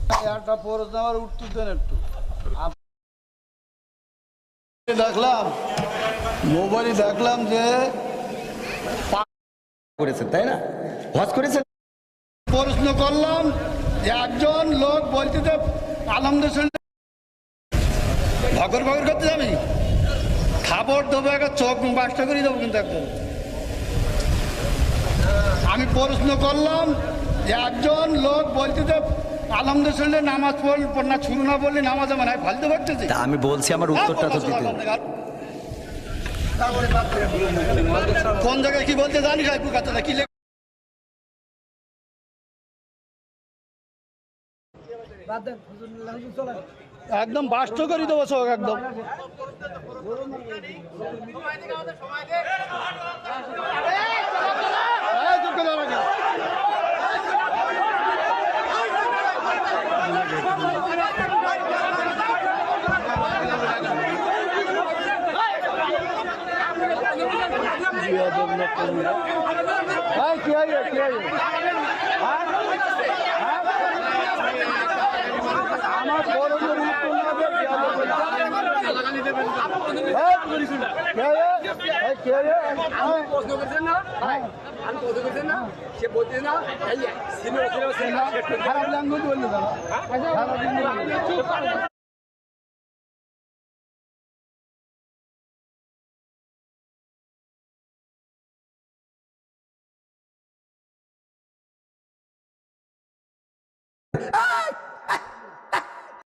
একটা প্রশ্ন আমার উত্তর দেন একটু। দেখলাম মোবাইলে দেখলাম যে করেছেন তাই না, হজ করেছেন। প্রশ্ন করলাম যে একজন লোক বলতে যে আলহামদুলিল্লাহ ভগর ভগর করতে যাবি, খাবার দেবো, একটা চোখ বাসটা করে দেবো কিন্তু একদম। আমি প্রশ্ন করলাম যে একজন লোক বলতে যে আলহামদুলিল্লাহ নামাজ পড় না শুরু না বললে নামাজ আমার ফালতে পারতেছি। তা আমি বলছি আমার উত্তরটা তো দিতে হবে। কোন জায়গায় কি বলতে জানিস কথা কি একদম বাস্ত করে দেবো চোখ একদম। খারাপ ল্যাঙ্গুয়েজ বললি দাদা।